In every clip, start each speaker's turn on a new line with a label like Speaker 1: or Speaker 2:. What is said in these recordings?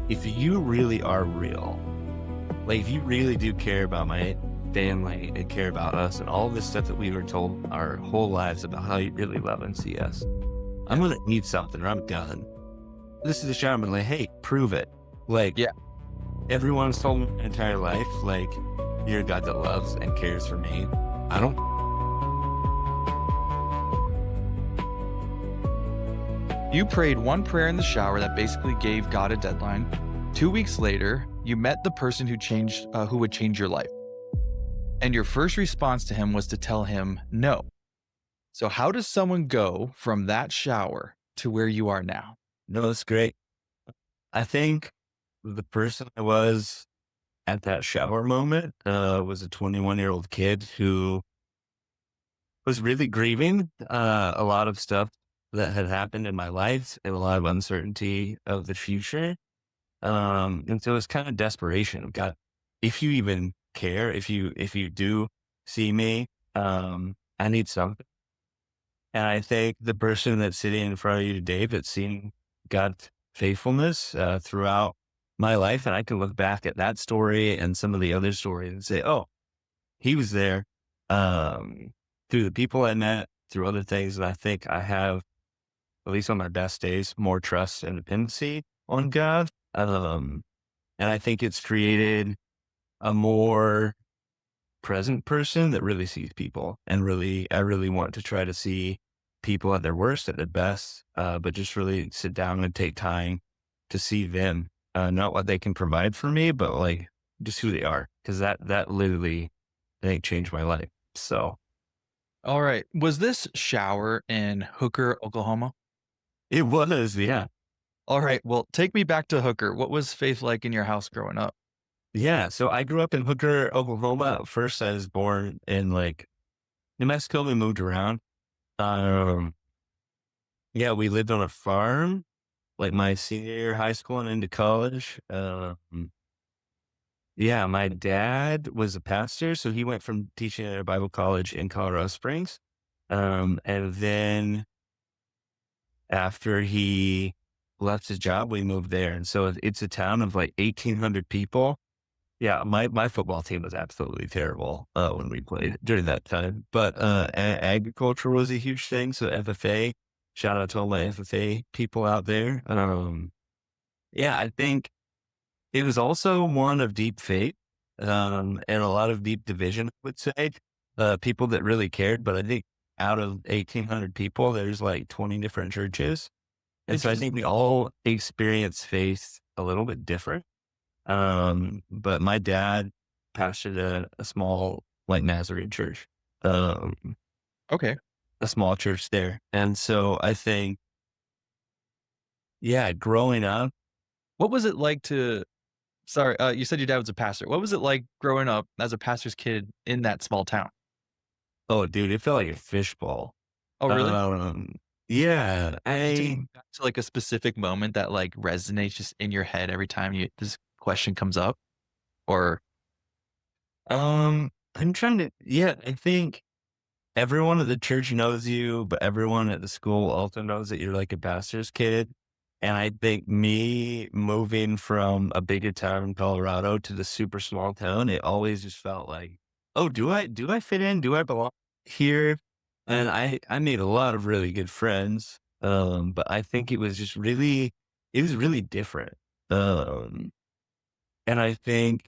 Speaker 1: if you really are real, like if you really do care about my family and care about us and all this stuff that we were told our whole lives about how you really love and see us, I'm going to need something or I'm done. This is a shot. I'm like, hey, prove it. Like,
Speaker 2: Yeah.
Speaker 1: everyone's told me my entire life, like, you're a God that loves and cares for me. I don't.
Speaker 2: You prayed one prayer in the shower that basically gave God a deadline. 2 weeks later, you met the person who would change your life. And your first response to him was to tell him no. So how does someone go from that shower to where you are now?
Speaker 1: No, it's great. I think the person I was at that shower moment was a 21-year-old kid who was really grieving a lot of stuff that had happened in my life and a lot of uncertainty of the future. And so it's kind of desperation of God, if you even care, if you do see me, I need something. And I think the person that's sitting in front of you today that's seen God's faithfulness throughout my life, and I can look back at that story and some of the other stories and say, oh, he was there through the people I met, through other things. And I think I have, at least on my best days, more trust and dependency on God. And I think it's created a more present person that really sees people and I really want to try to see people at their worst, at their best, but just really sit down and take time to see them, not what they can provide for me, but like just who they are. Cause that literally, I think, changed my life. So
Speaker 2: All right. Was this shower in Hooker, Oklahoma?
Speaker 1: it was, yeah.
Speaker 2: All right. Well, take me back to Hooker. What was faith like in your house growing up?
Speaker 1: Yeah. So I grew up in Hooker, Oklahoma. First, I was born in like New Mexico. We moved around. Um, yeah, we lived on a farm like my senior year of high school and into college. Yeah, my dad was a pastor, so he went from teaching at a Bible college in Colorado Springs. And then after he left his job, we moved there. And so it's a town of like 1,800 people. Yeah, my football team was absolutely terrible when we played during that time. But agriculture was a huge thing. So FFA, shout out to all my FFA people out there. Yeah, I think it was also one of deep faith and a lot of deep division, I would say. People that really cared, but I think out of 1,800 people, there's like 20 different churches. And so I think we all experience faith a little bit different. But my dad pastored a small like Nazarene church,
Speaker 2: Okay.
Speaker 1: a small church there. And so I think, yeah, growing up,
Speaker 2: What was it like you said your dad was a pastor. What was it like growing up as a pastor's kid in that small town?
Speaker 1: oh, dude, it felt like a fishbowl.
Speaker 2: Oh, really?
Speaker 1: Um, yeah,
Speaker 2: Can you take me back to like a specific moment that like resonates just in your head every time this question comes up? Or
Speaker 1: I'm trying to, yeah, I think everyone at the church knows you, but everyone at the school also knows that you're like a pastor's kid. And I think me moving from a bigger town in Colorado to the super small town, it always just felt like, oh, do I fit in? Do I belong here? And I made a lot of really good friends. But I think it was really different. Um, and I think,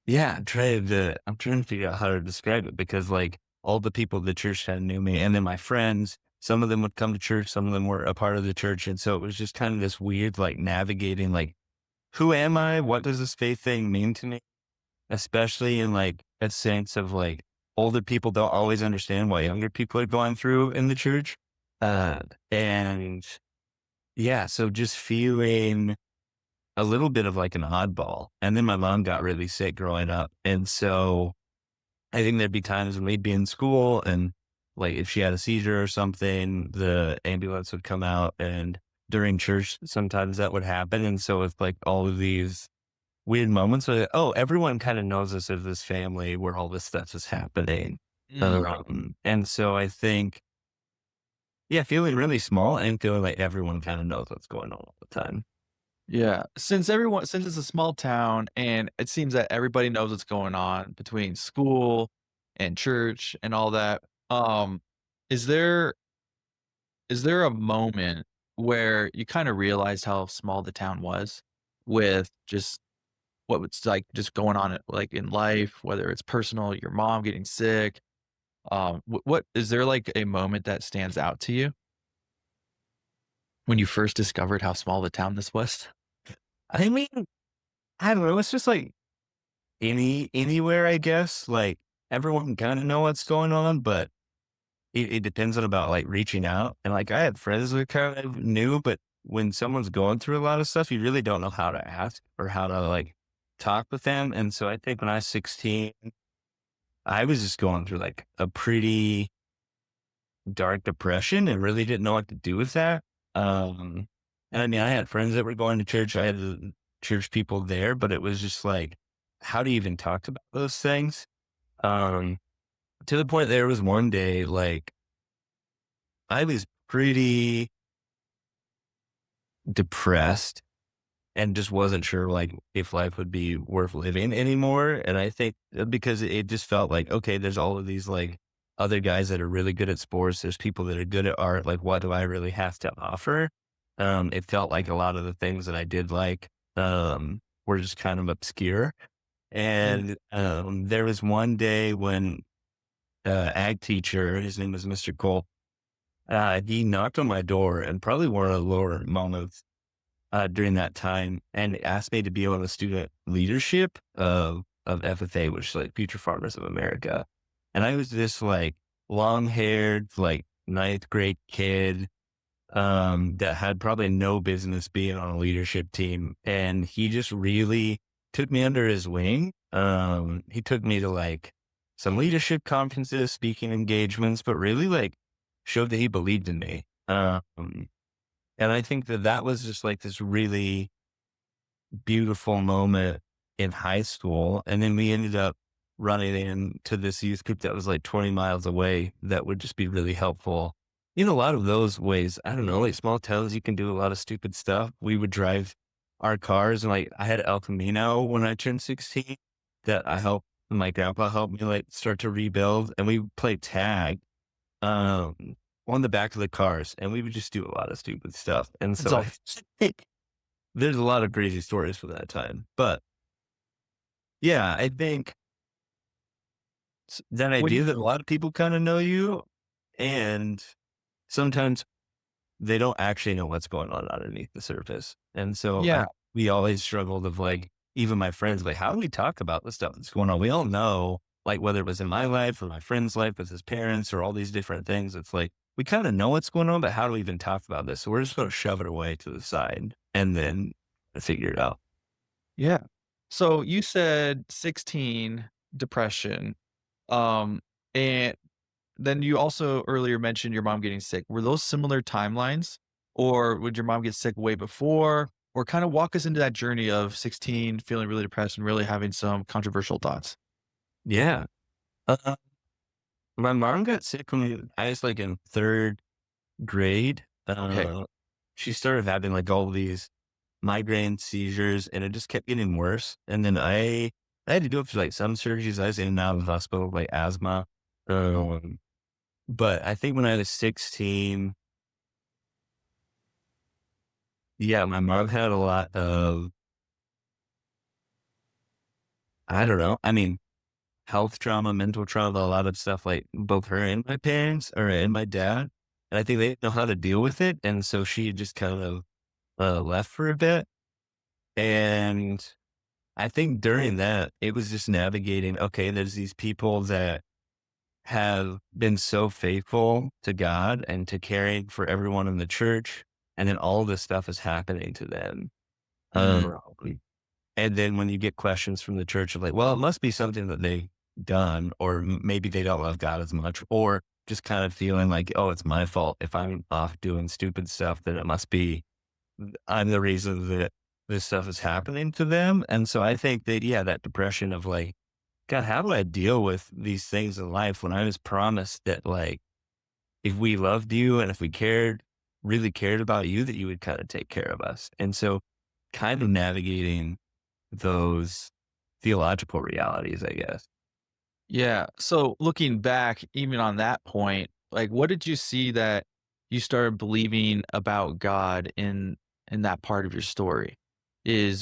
Speaker 1: yeah, I'm trying to figure out how to describe it because like all the people at the church kind of knew me. And then my friends, some of them would come to church, some of them were a part of the church. And so it was just kind of this weird, like navigating, like, who am I? What does this faith thing mean to me? Especially in like a sense of like older people don't always understand what younger people are going through in the church. And yeah, so just feeling a little bit of like an oddball. And then my mom got really sick growing up. And so I think there'd be times when we'd be in school and like if she had a seizure or something, the ambulance would come out, and during church, sometimes that would happen. And so it's like all of these weird moments where, oh, everyone kind of knows us as this family where all this stuff is happening.
Speaker 2: Mm.
Speaker 1: And so I think, Yeah, feeling really small and feeling like everyone kind of knows what's going on all the time.
Speaker 2: Yeah, since it's a small town and it seems that everybody knows what's going on between school and church and all that, is there is there a moment where you kinda realized how small the town was with just what was, like, just going on, like, in life, whether it's personal, your mom getting sick, what is there, like, a moment that stands out to you when you first discovered how small the town this was?
Speaker 1: I mean, I don't know. It's just like anywhere, I guess. Like everyone kind of know what's going on, but it depends on about like reaching out. And like I had friends that kind of knew, but when someone's going through a lot of stuff, you really don't know how to ask or how to like talk with them. And so I think when I was 16, I was just going through like a pretty dark depression and really didn't know what to do with that. And I mean, I had friends that were going to church. I had the church people there, but it was just like, how do you even talk about those things? Um, to the point there was one day, like I was pretty depressed and just wasn't sure like if life would be worth living anymore. And I think because it just felt like, okay, there's all of these like other guys that are really good at sports. There's people that are good at art. Like, what do I really have to offer? It felt like a lot of the things that I did like, were just kind of obscure.
Speaker 2: Mm.
Speaker 1: And, there was one day when, ag teacher, his name was Mr. Cole, he knocked on my door and probably one of the lower moments during that time and asked me to be on the student leadership of FFA, which is like Future Farmers of America. And I was this like long haired, like ninth grade kid that had probably no business being on a leadership team. And he just really took me under his wing. He took me to like some leadership conferences, speaking engagements, but really like showed that he believed in me. And I think that that was just like this really beautiful moment in high school. And then we ended up running into this youth group that was like 20 miles away that would just be really helpful. In a lot of those ways, I don't know, like small towns, you can do a lot of stupid stuff. We would drive our cars and like I had El Camino when I turned 16 that my grandpa helped me like start to rebuild and we would play tag um, on the back of the cars, and we would just do a lot of stupid stuff. And
Speaker 2: It's
Speaker 1: so
Speaker 2: all
Speaker 1: I think there's a lot of crazy stories from that time. But yeah, I think
Speaker 2: s
Speaker 1: that
Speaker 2: when you
Speaker 1: idea that a lot of people kind of know you, and sometimes they don't actually know what's going on underneath the surface. And so
Speaker 2: Yeah,
Speaker 1: we always struggled of like, even my friends, like, how do we talk about the stuff that's going on? We all know, like, whether it was in my life or my friend's life with his parents or all these different things, it's like, we kind of know what's going on, but how do we even talk about this? So we're just going to shove it away to the side and then figure it out.
Speaker 2: yeah. So you said 16, depression, um, and then you also earlier mentioned your mom getting sick. Were those similar timelines, or would your mom get sick way before? Or kinda walk us into that journey of 16, feeling really depressed and really having some controversial thoughts.
Speaker 1: Yeah. Uh, my mom got sick when I was like in third grade.
Speaker 2: Okay.
Speaker 1: She started having like all these migraine seizures and it just kept getting worse. And then I had to go through like some surgeries. I was in and out of the hospital, with, like asthma. Um, but I think when I was 16, yeah, my mom had a lot of, I don't know. I mean, health trauma, mental trauma, a lot of stuff like both her and my parents or and my dad. And I think they didn't know how to deal with it. And so she just kind of left for a bit. And I think during that, it was just navigating, okay, there's these people that have been so faithful to God and to caring for everyone in the church. And then all this stuff is happening to them.
Speaker 2: Mm,
Speaker 1: Um, and then when you get questions from the church of like, well, it must be something that they done, or maybe they don't love God as much, or just kind of feeling like, oh, it's my fault. If I'm off doing stupid stuff, then it must be I'm the reason that this stuff is happening to them. And so I think that, yeah, that depression of like, God, how do I deal with these things in life when I was promised that like if we loved you and if we really cared about you, that you would kind of take care of us. And so kind of navigating those theological realities, I guess.
Speaker 2: Yeah. So looking back, even on that point, like what did you see that you started believing about God in that part of your story?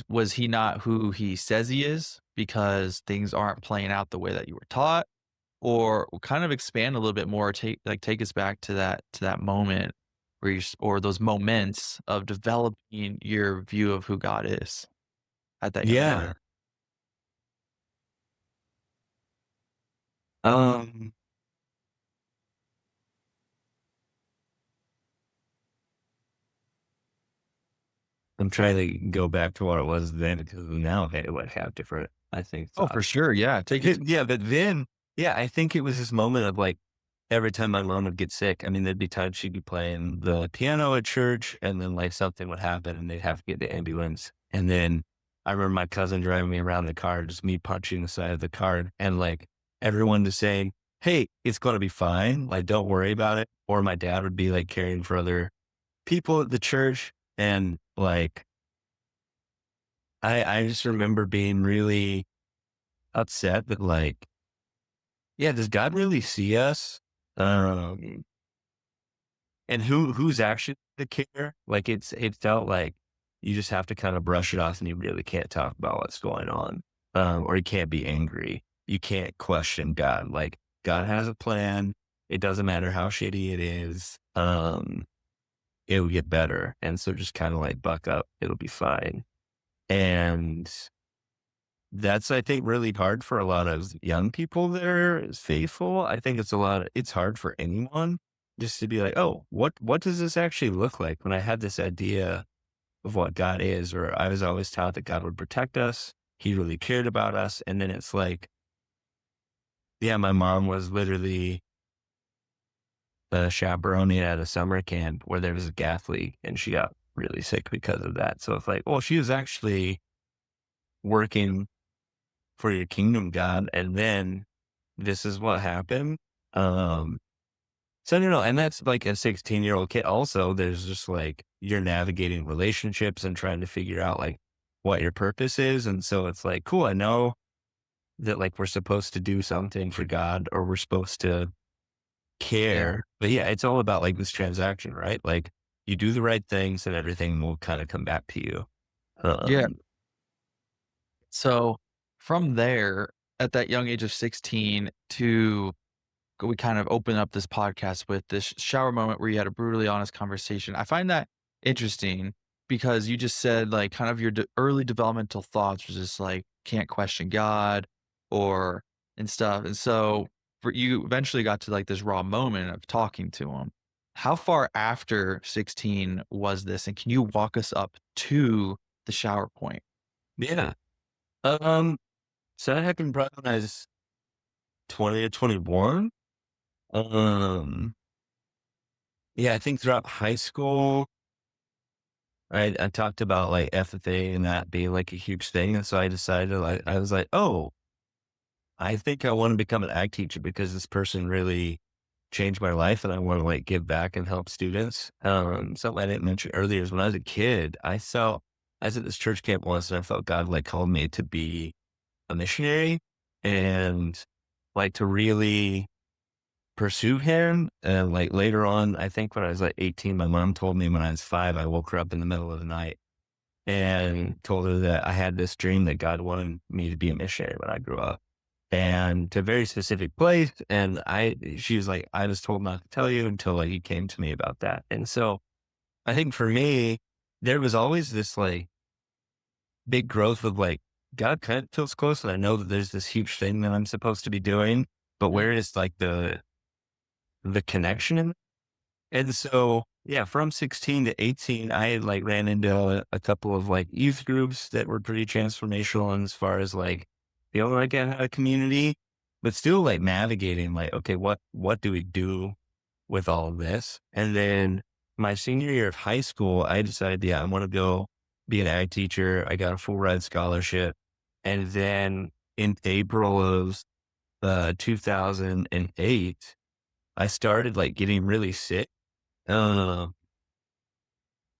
Speaker 2: Was he not who he says he is because things aren't playing out the way that you were taught? Or kind of expand a little bit more, take us back to that moment where or those moments of developing your view of who God is at that young age.
Speaker 1: Yeah. Um, I'm trying to go back to what it was then because now it would have different, I think,
Speaker 2: Oh, for
Speaker 1: thoughts.
Speaker 2: sure. Yeah. Take it.
Speaker 1: Yeah, but then, yeah, I think it was this moment of like every time my mom would get sick, I mean, there'd be times she'd be playing the piano at church and then like something would happen and they'd have to get the ambulance. And then I remember my cousin driving me around the car, just me punching the side of the car and like everyone just saying, "Hey, it's going to be fine. Like, don't worry about it." Or my dad would be like caring for other people at the church. And like, I just remember being really upset that like, yeah, does God really see us? Um, and who's actually the care? Like it felt like you just have to kind of brush it off and you really can't talk about what's going on. Or you can't be angry. You can't question God. Like God has a plan. It doesn't matter how shitty it is. It'll get better. And so just kind of like buck up. It'll be fine. And that's, I think, really hard for a lot of young people that are faithful. I think it's hard for anyone just to be like, "Oh, what does this actually look like?" When I had this idea of what God is, or I was always taught that God would protect us, he really cared about us, and then it's like, yeah, my mom was literally chaperoning at a summer camp where there was a gas leak, and she got really sick because of that. So it's like, well, she was actually working for your kingdom, God, and then this is what happened. Um, so I don't know, and that's like a 16-year-old kid. Also, there's just like you're navigating relationships and trying to figure out like what your purpose is. And so it's like, cool, I know that like we're supposed to do something for God or we're supposed to
Speaker 2: Yeah.
Speaker 1: care. But yeah, it's all about like this transaction, right? Like you do the right things and everything will kind of come back to you.
Speaker 2: Yeah.
Speaker 1: Um,
Speaker 2: So from there, at that young age of 16 to we kind of open up this podcast with this shower moment where you had a brutally honest conversation. I find that interesting because you just said like kind of your early developmental thoughts was just like can't question God or and stuff. And so for you eventually got to like this raw moment of talking to him. How far after 16 was this? And can you walk us up to the shower point?
Speaker 1: yeah. Um, so that happened probably when I was 20 to 21. Um, yeah, I think throughout high school, I talked about like FFA and that being like a huge thing. And so I decided like, I was like, oh, I think I want to become an ag teacher because this person really changed my life and I want to like give back and help students. Something I didn't mention earlier is when I was a kid, I was at this church camp once and I felt God like called me to be a missionary and like to really pursue him. And like later on, I think when I was like 18, my mom told me when I was 5, I woke her up in the middle of the night and told her that I had this dream that God wanted me to be a missionary when I grew up and to a very specific place. And she was like, I was told not to tell you until like he came to me about that. And so I think for me, there was always this like big growth of like, God kind of feels close. And I know that there's this huge thing that I'm supposed to be doing, but
Speaker 2: Mm.
Speaker 1: where is like the connection in. And so, yeah, from 16 to 18, I had like ran into a couple of like youth groups that were pretty transformational as far as like feeling like I had a community, but still like navigating like, okay, what do we do with all of this? And then my senior year of high school, I decided, yeah, I want to go be an ag teacher. I got a full ride scholarship. And then in April of 2008, I started like getting really sick. Uh,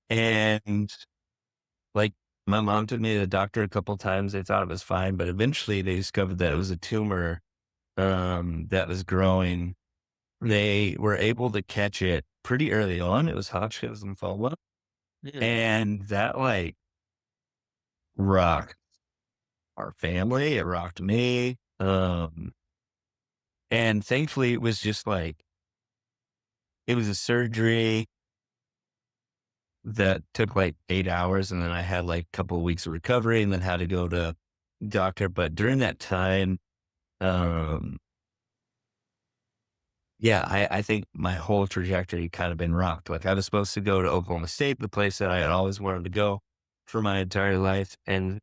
Speaker 1: and like my mom took me to the doctor a couple times. They thought it was fine, but eventually they discovered that it was a tumor that was growing. They were able to catch it pretty early on. It was Hodgkin's lymphoma,
Speaker 2: Mm.
Speaker 1: and that like rocked our family. It rocked me. And thankfully it was just like it was a surgery that took like 8 hours, and then I had like a couple of weeks of recovery and then had to go to doctor. But during that time, um, yeah, I think my whole trajectory kind of been rocked. Like I was supposed to go to Oklahoma State, the place that I had always wanted to go for my entire life. And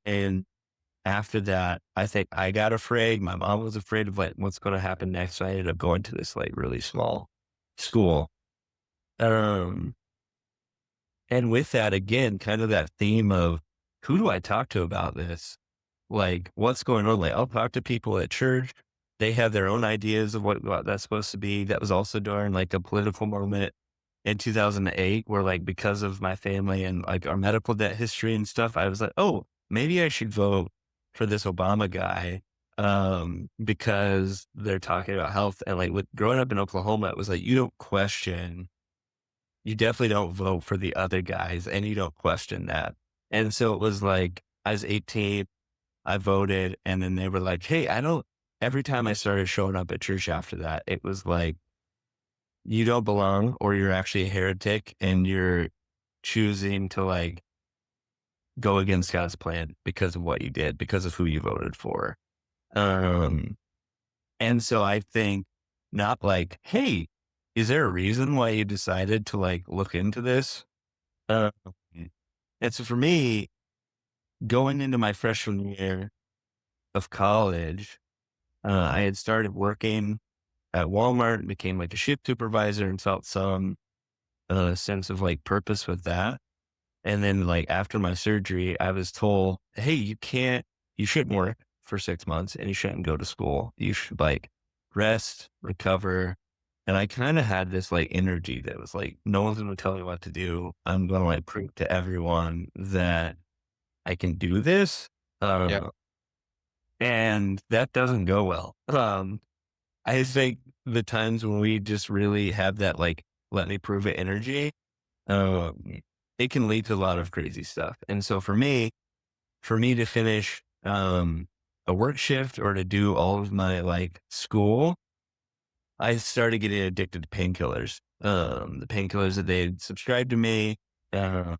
Speaker 1: after that, I think I got afraid. My mom was afraid of like what's going to happen next. So I ended up going to this like really small school. Um, and with that, again, kind of that theme of who do I talk to about this? Like, what's going on? Like, I'll talk to people at church. They have their own ideas of what that's supposed to be. That was also during like a political moment in 2008 where like because of my family and like our medical debt history and stuff, I was like, oh, maybe I should vote for this Obama guy because they're talking about health. And like with growing up in Oklahoma, it was like you definitely don't vote for the other guys and you don't question that. And so it was like I was 18, I voted, and then they were like, hey, I don't every time I started showing up at church after that, it was like, you don't belong or you're actually a heretic and you're choosing to like go against God's plan because of what you did, because of who you voted for. Um, and so I think not like, hey, is there a reason why you decided to like look into this? Um, and so for me, going into my freshman year of college, I had started working at Walmart and became like a shift supervisor and felt some sense of like purpose with that. And then like after my surgery, I was told, hey, you shouldn't work for 6 months and you shouldn't go to school. You should like rest, recover. And I kind of had this like energy that was like, no one's going to tell me what to do. I'm going to like prove to everyone that I can do this.
Speaker 2: Yeah.
Speaker 1: Uh, and that doesn't go well. I think the times when we just really have that like, let me prove it energy, um, it can lead to a lot of crazy stuff. And so for me to finish a work shift or to do all of my like school, I started getting addicted to painkillers. The painkillers that they had subscribed to me um,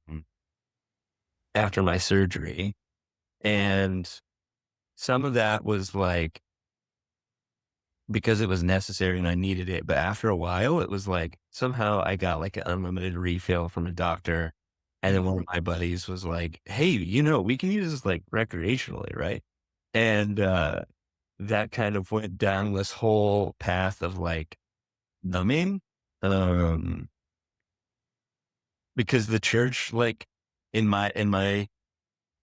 Speaker 1: after my surgery. And some of that was like because it was necessary and I needed it. But after a while, it was like somehow I got like an unlimited refill from a doctor. And then
Speaker 2: Mm.
Speaker 1: one of my buddies was like, hey, we can use this like recreationally, right? And that kind of went down this whole path of like numbing. Um, because the church, like in my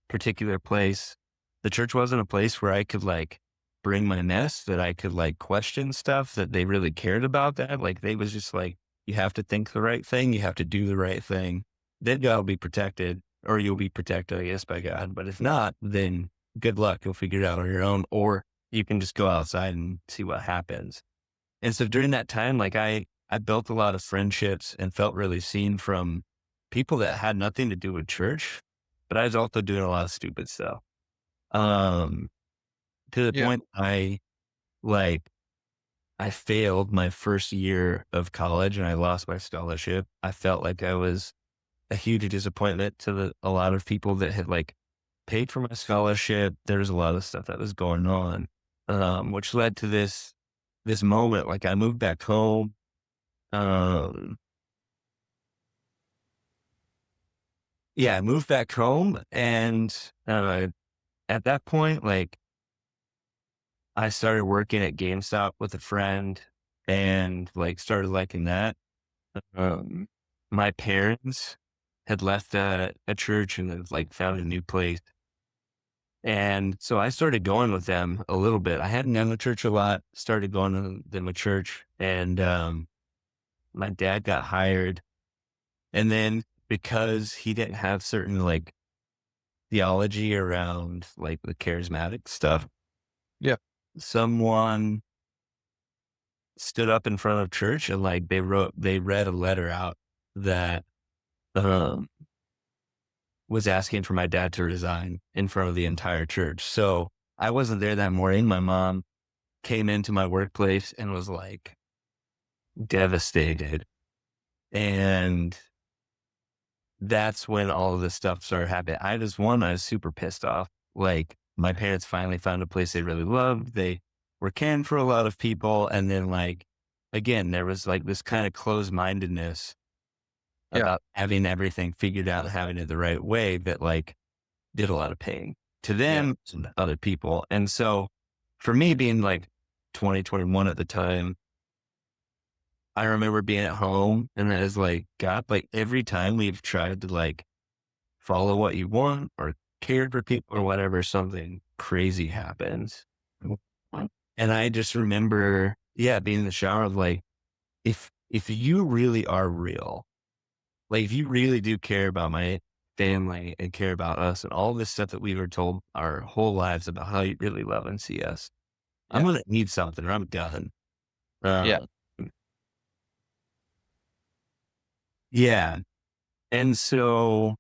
Speaker 1: particular place, the church wasn't a place where I could like bring my mess, that I could like question stuff, that they really cared about that. Like they was just like, you have to think the right thing, you have to do the right thing. Then God will be protected, or you'll be protected, I guess, by God. But if not, then good luck. You'll figure it out on your own, or you can just go outside and see what happens. And so during that time, like I built a lot of friendships and felt really seen from people that had nothing to do with church, but I was also doing a lot of stupid stuff. Um, to the
Speaker 2: Yeah.
Speaker 1: point like I failed my first year of college and I lost my scholarship. I felt like I was a huge disappointment to a lot of people that had like paid for my scholarship. There was a lot of stuff that was going on, which led to this moment. Like I moved back home. Um, yeah, I moved back home, and at that point, like I started working at GameStop with a friend, and like started liking that. Um, my parents had left a church and had like found a new place. And so I started going with them a little bit. I hadn't gone to church a lot, started going to them a church. And my dad got hired. And then because he didn't have certain like theology around like the charismatic stuff,
Speaker 2: Yeah.
Speaker 1: someone stood up in front of church and like they read a letter out that um was asking for my dad to resign in front of the entire church. So I wasn't there that morning. My mom came into my workplace and was like devastated. And that's when all of this stuff started happening. I was super pissed off. Like my parents finally found a place they really loved. They were caring for a lot of people. And then like, again, there was like this kind of closed mindedness
Speaker 2: Yeah.
Speaker 1: about having everything figured out and having it the right way that like did a lot of pain to
Speaker 2: Yeah.
Speaker 1: them and other people. And so for me being like 2021 at the time, I remember being at home and I was like, God, like every time we've tried to like follow what you want or care for people or whatever, something crazy happens. And I just remember, yeah, being in the shower, like, if you really are real, like if you really do care about my family and care about us and all this stuff that we were told our whole lives about how you really love and see us, I'm
Speaker 2: Yeah.
Speaker 1: gonna need something or I'm done.
Speaker 2: Yeah.
Speaker 1: Uh, yeah. And so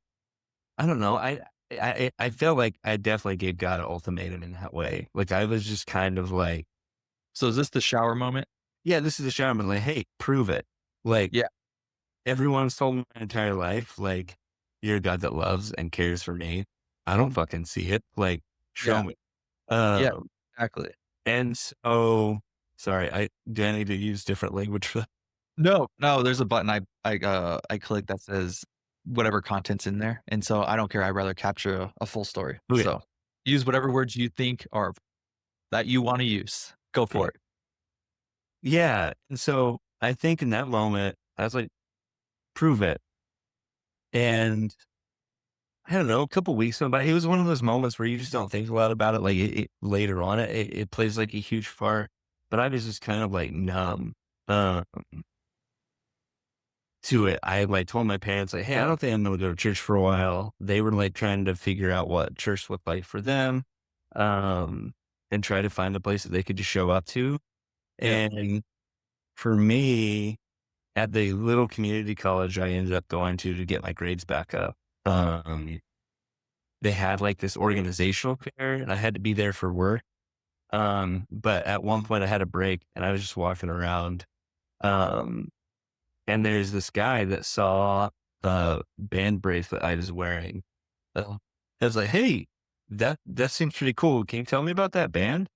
Speaker 1: I don't know. I felt like I definitely gave God an ultimatum in that way. Like I was just kind of like,
Speaker 2: So is this the shower moment?
Speaker 1: yeah, this is a shaman. Like, hey, prove it. Like
Speaker 2: Yeah.
Speaker 1: everyone's told me my entire life, like you're a God that loves and cares for me. I don't fucking see it. Like, show
Speaker 2: Yeah.
Speaker 1: me.
Speaker 2: Yeah.
Speaker 1: Um,
Speaker 2: Exactly.
Speaker 1: and so, sorry, do I need to use different language for that?
Speaker 2: No, no, there's a button I click that says whatever content's in there, and so I don't care, I'd rather capture a full story.
Speaker 1: Okay,
Speaker 2: So, use whatever words you think are that you wanna use. Go for
Speaker 1: okay.
Speaker 2: it.
Speaker 1: Yeah. And so I think in that moment, I was like, prove it. And I don't know, a couple weeks went by. It was one of those moments where you just don't think a lot about it. Like later on, it plays like a huge part, but I was just kind of like numb uh, to it. I like told my parents like, "Hey, I don't think I'm going to go to church for a while." They were like trying to figure out what church looked like for them, um, and try to find a place that they could just show up to.
Speaker 2: Yeah,
Speaker 1: And for me, at the little community college I ended up going to get my grades back up. They had like this organizational fair and I had to be there for work. But at one point I had a break and I was just walking around. Um, and there's this guy that saw the band bracelet I was wearing. I was like, hey, that seems pretty cool. Can you tell me about that band?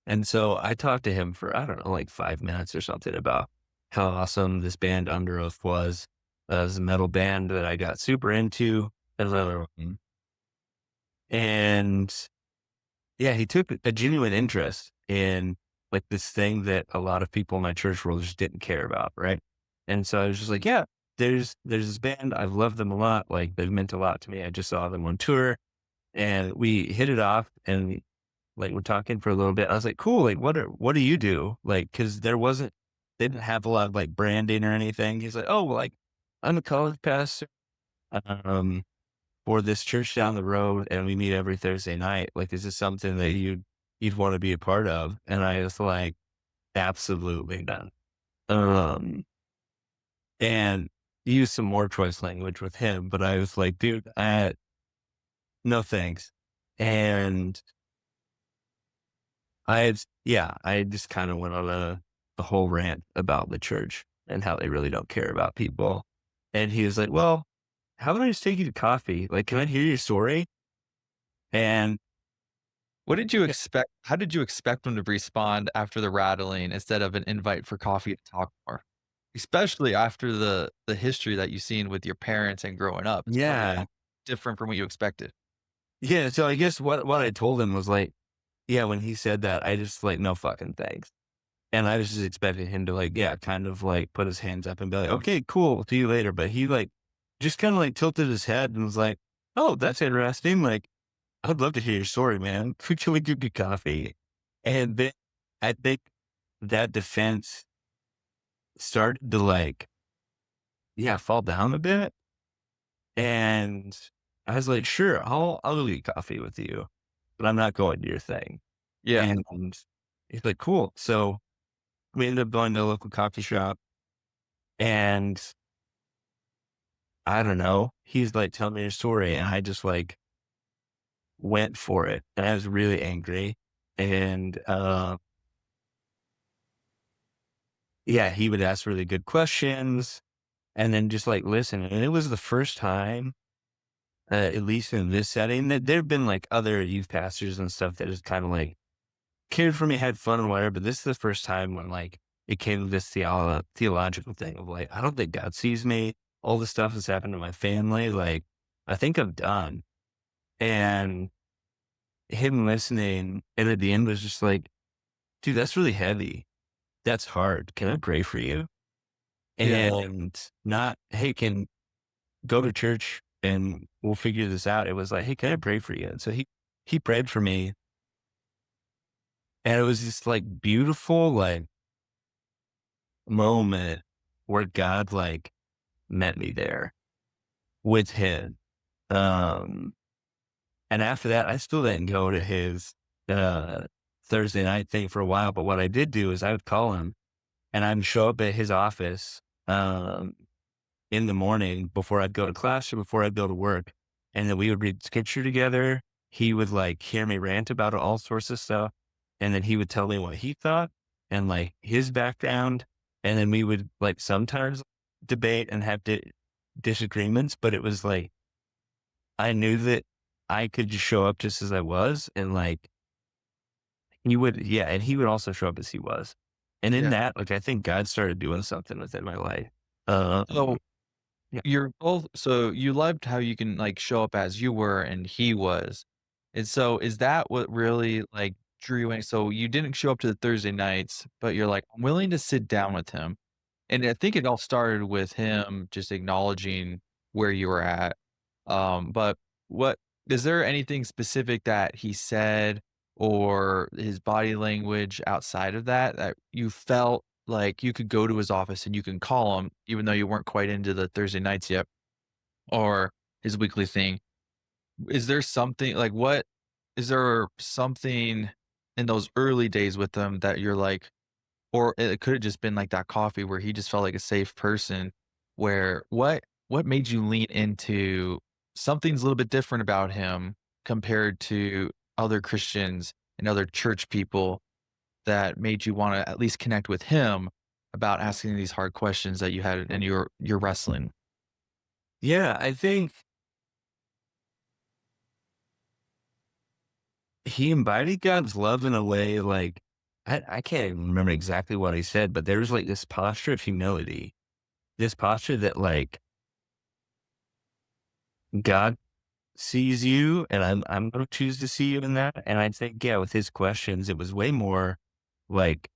Speaker 1: And so I talked to him for, I don't know, like 5 minutes or something about how awesome this band Under Oath was. It was a metal band that I got super into. And yeah, he took a genuine interest in like this thing that a lot of people in my church world just didn't care about, right? And so I was just like, yeah, there's this band. I've loved them a lot. Like they've meant a lot to me. I just saw them on tour and we hit it off and like we're talking for a little bit. I was like, cool, like what do you do? Like, cause they didn't have a lot of like branding or anything. He's like, oh, well, like I'm a college pastor. Um, for this church down the road and we meet every Thursday night. Like, is this something that you'd want to be a part of? And I was like, absolutely not. Um, and use some more choice language with him, but I was like, dude, no thanks. And I just kind of went on a whole rant about the church and how they really don't care about people. And he was like, well, how about I just take you to coffee? Like, can I hear your story? And
Speaker 2: what did you expect how did you expect them to respond after the rattling instead of an invite for coffee to talk more? Especially after the history that you've seen with your parents and growing up, it's probably
Speaker 1: yeah,
Speaker 2: different from what you expected.
Speaker 1: yeah, so I guess what I told him was like, yeah, when he said that, I just like, "No fucking thanks." And I was just expecting him to like, yeah, kind of like put his hands up and be like, "Okay, cool, see you later." But he like just kinda like tilted his head and was like, "Oh, that's interesting. Like, I'd love to hear your story, man. Can we go get coffee?" And then I think that defense started to like, yeah, fall down a bit. And I was like, sure, I'll go get coffee with you, but I'm not going to your thing.
Speaker 2: Yeah.
Speaker 1: And he's like, cool. So we ended up going to a local coffee shop, and I don't know, he's like telling me a story, and I just like went for it. And I was really angry. And yeah, he would ask really good questions and then just like listen. And it was the first time, at least in this setting, that there have been like other youth pastors and stuff that just kind of like cared for me, had fun and whatever. But this is the first time when like it came to this theological thing of like, I don't think God sees me. All the stuff that's happened to my family. Like, I think I'm done. And him listening, and at the end was just like, dude, that's really heavy. That's hard. Can I pray for you?
Speaker 2: Yeah.
Speaker 1: And not, hey, can go to church and we'll figure this out. It was like, hey, can I pray for you? And so he prayed for me. And it was this like beautiful like moment where God like met me there with him. Um and after that I still didn't go to his uh Thursday night thing for a while. But what I did do is I would call him and I'd show up at his office in the morning before I'd go to class or before I'd go to work. And then we would read scripture together. He would like hear me rant about all sorts of stuff. And then he would tell me what he thought and like his background. And then we would like sometimes debate and have disagreements, but it was like, I knew that I could just show up just as I was. And like, he would, yeah. And he would also show up as he was. And in
Speaker 2: Yeah.
Speaker 1: that, like, I think God started doing something within my life.
Speaker 2: So
Speaker 1: Yeah.
Speaker 2: you're both, so you loved how you can like show up as you were and he was. And so is that what really like drew you in? So you didn't show up to the Thursday nights, but you're like, I'm willing to sit down with him. And I think it all started with him just acknowledging where you were at. But what is there anything specific that he said or his body language outside of that that you felt like you could go to his office and you can call him even though you weren't quite into the Thursday nights yet or his weekly thing? Is there something like what is there something in those early days with them that you're like, or it could have just been like that coffee where he just felt like a safe person, where what made you lean into something's a little bit different about him compared to other Christians and other church people that made you wanna at least connect with him about asking these hard questions that you had and you're wrestling?
Speaker 1: Yeah, I think he embodied God's love in a way like I can't even remember exactly what he said, but there was like this posture of humility, this posture that like God sees you and I'm gonna choose to see you in that. And I think, yeah, with his questions, it was way more like,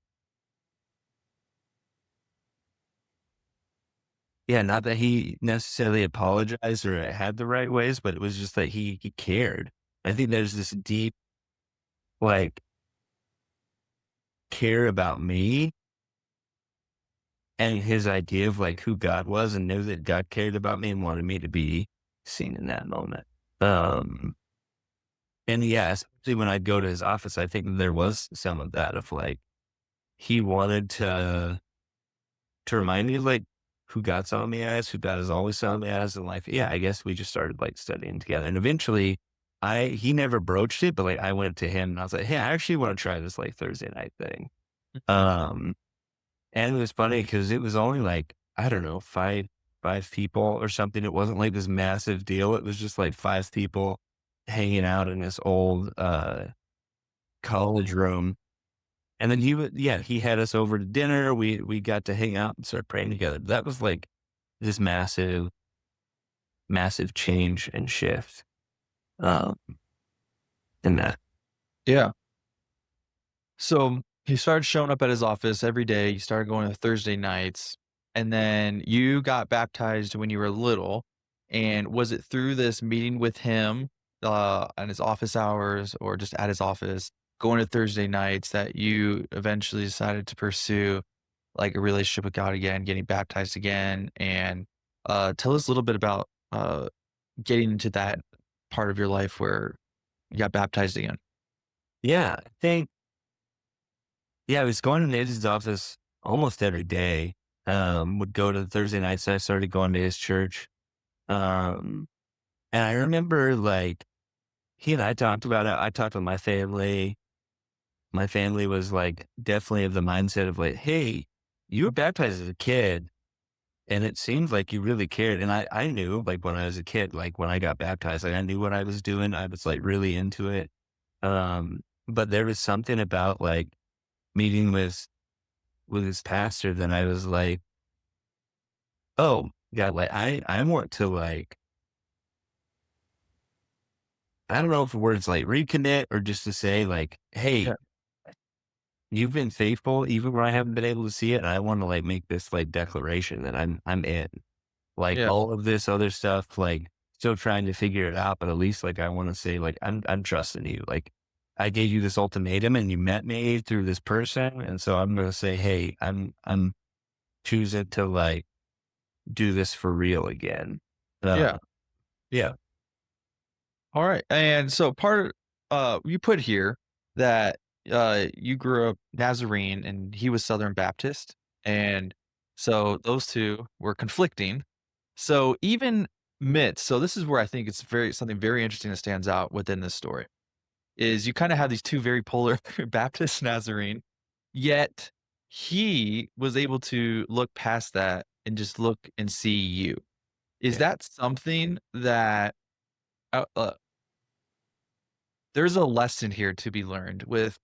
Speaker 1: yeah, not that he necessarily apologized or had the right ways, but it was just that he cared. I think there's this deep like care about me and his idea of, like, who God was and knew that God cared about me and wanted me to be seen in that moment. Um, and yeah, especially when I'd go to his office, I think there was some of that of, like, he wanted to remind me, like, who God saw me as, who God has always saw me as, and, like, yeah, I guess we just started, like, studying together, and eventually, he never broached it, but, like, I went to him and I was like, "Hey, I actually wanna try this, like, Thursday night thing."
Speaker 2: Mhm.
Speaker 1: Um And it was funny because it was only like, I don't know, five people or something. It wasn't like this massive deal. It was just like 5 people hanging out in this old, college room. And then he had us over to dinner. We got to hang out and start praying together. That was like this massive change and shift, um, in that.
Speaker 2: Yeah. So he started showing up at his office every day. You started going to Thursday nights, and then you got baptized when you were little. And was it through this meeting with him on his office hours or just at his office, going to Thursday nights that you eventually decided to pursue like a relationship with God again, getting baptized again, and tell us a little bit about getting into that part of your life where you got baptized again.
Speaker 1: Yeah, I think yeah, I was going to his office almost every day. Would go to Thursday nights. I started going to his church. Um, and I remember like he and I talked about it. I talked with my family. My family was like definitely of the mindset of like, hey, you were baptized as a kid. And it seemed like you really cared. And I knew like when I was a kid, like when I got baptized, like I knew what I was doing. I was like really into it. But there was something about like meeting with his pastor that I was like, oh, yeah, like I want to like, I don't know if the word's like reconnect or just to say like, hey,
Speaker 2: Yeah.
Speaker 1: you've been faithful even when I haven't been able to see it. And I want to like make this like declaration that I'm in. Like
Speaker 2: Yeah.
Speaker 1: all of this other stuff, like still trying to figure it out, but at least like I want to say like I'm trusting you. Like I gave you this ultimatum and you met me through this person. And so I'm gonna say, hey, I'm choosing to like do this for real again.
Speaker 2: Yeah.
Speaker 1: Yeah.
Speaker 2: All right. And so you put here that you grew up Nazarene and he was Southern Baptist. And so those two were conflicting. So even so this is where I think it's very something very interesting that stands out within this story is you kind of have these two very polar Baptist Nazarene, yet he was able to look past that and just look and see you. Is
Speaker 1: Yeah.
Speaker 2: that something that uh, uh, there's a lesson here to be learned with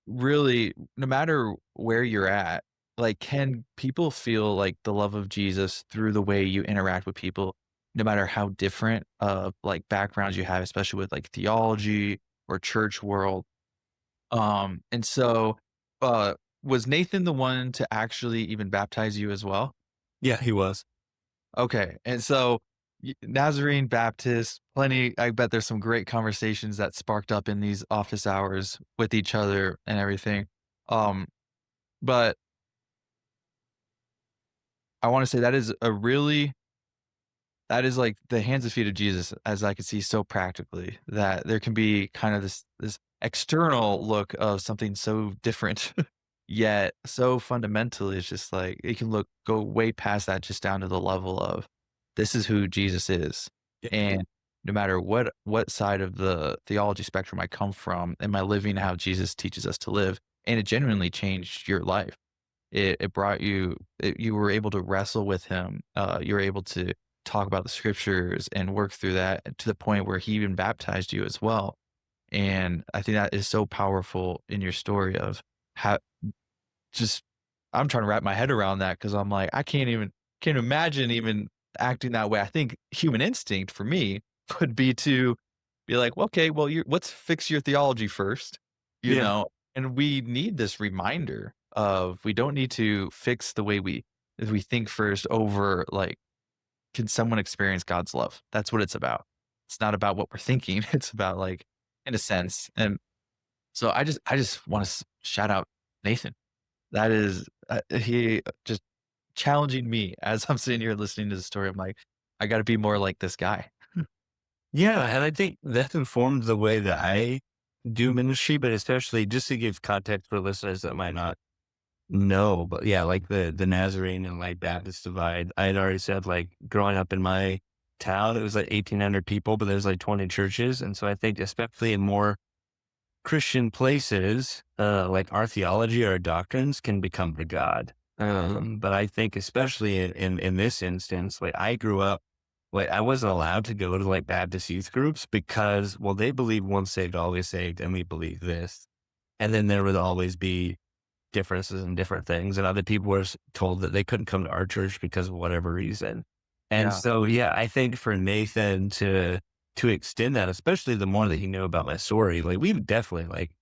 Speaker 2: really no matter where you're at, like, can people feel like the love of Jesus through the way you interact with people, no matter how different like backgrounds you have, especially with like theology or church world. And so uh was Nathan the one to actually even baptize you as well?
Speaker 1: Yeah, he was.
Speaker 2: Okay, and so Nazarene Baptist, plenty. I bet there's some great conversations that sparked up in these office hours with each other and everything. Um, but I want to say that is like the hands and feet of Jesus, as I could see so practically that there can be kind of this external look of something so different, yet so fundamentally, it's just like it can go way past that, just down to the level of this is who Jesus is,
Speaker 1: Yeah.
Speaker 2: and no matter what side of the theology spectrum I come from, am I living how Jesus teaches us to live? And it genuinely changed your life. It brought you were able to wrestle with him, you were able to talk about the scriptures and work through that to the point where he even baptized you as well, and I think that is so powerful in your story of how just I'm trying to wrap my head around that because 'cause I'm like, I can't imagine even acting that way. I think human instinct for me would be to be like, "Well, okay, well, you let's fix your theology first," you
Speaker 1: Yeah.
Speaker 2: know? And we need this reminder of we don't need to fix the way we think first over, like, can someone experience God's love? That's what it's about. It's not about what we're thinking. It's about, like, in a sense, and so I just wanna shout out Nathan. That is, he just challenging me as I'm sitting here listening to the story. I'm like, I gotta be more like this guy.
Speaker 1: Yeah. And I think that informed the way that I do ministry, but especially just to give context for listeners that might not know, but yeah, like the Nazarene and like Baptist divide. I had already said like growing up in my town, it was like 1,800 people, but there's like 20 churches. And so I think especially in more Christian places, like our theology, our doctrines can become the God. But I think especially in this instance, like I grew up, like I wasn't allowed to go to like Baptist youth groups because, well, they believe once saved, always saved, and we believe this. And then there would always be differences and different things. And other people were told that they couldn't come to our church because of whatever reason. And
Speaker 2: Yeah,
Speaker 1: so, yeah, I think for Nathan to extend that, especially the more that he knew about my story, like we've definitely like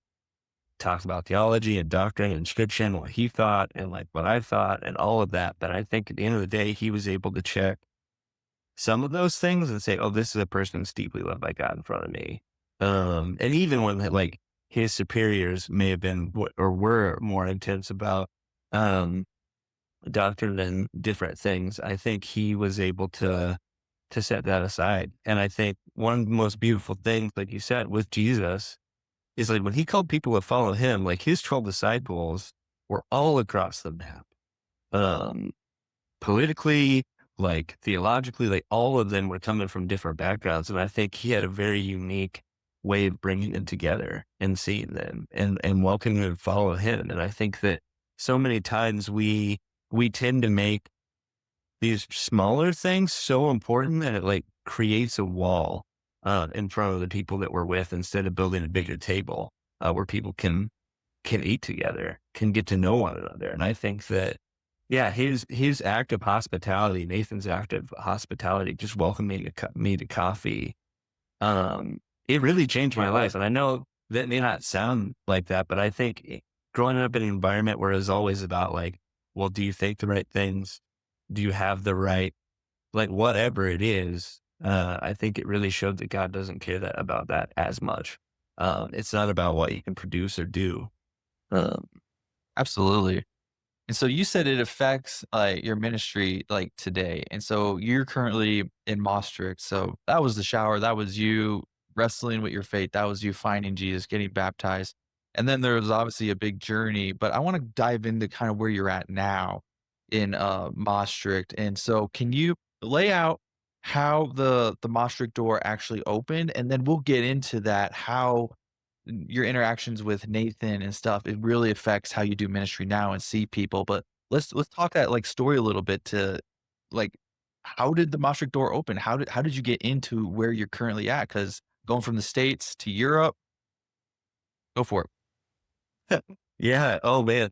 Speaker 1: talked about theology and doctrine and scripture and what he thought and like what I thought and all of that. But I think at the end of the day, he was able to check some of those things and say, oh, this is a person that's deeply loved by God in front of me. And even when like his superiors may have been or were more intense about, um, doctrine and different things. I think he was able to set that aside. And I think one of the most beautiful things, like you said, with Jesus is like when he called people to follow him, like his 12 disciples were all across the map. Um, Politically, like theologically, like all of them were coming from different backgrounds. And I think he had a very unique way of bringing them together and seeing them and welcoming them to follow him. And I think that so many times we tend to make these smaller things so important that it like creates a wall in front of the people that we're with instead of building a bigger table where people can eat together, can get to know one another. And I think that, yeah, his act of hospitality, Nathan's act of hospitality, just welcoming me to coffee, um, it really changed my life. And I know that may not sound like that, but I think growing up in an environment where it's always about like, well, do you think the right things? Do you have the right, like whatever it is? I think it really showed that God doesn't care about that as much. It's not about what you can produce or do. Um,
Speaker 2: Absolutely. And so you said it affects, your ministry, like, today, and so you're currently in Maastricht, so that was the shower, that was you wrestling with your faith, that was you finding Jesus, getting baptized, and then there was obviously a big journey, but I wanna dive into kind of where you're at now in, Maastricht, and so can you lay out how the Maastricht door actually opened? And then we'll get into that, how your interactions with Nathan and stuff, it really affects how you do ministry now and see people. But let's talk that like story a little bit to like how did the Maastricht door open? How did you get into where you're currently at? Because going from the States to Europe, go for it.
Speaker 1: yeah. Oh man.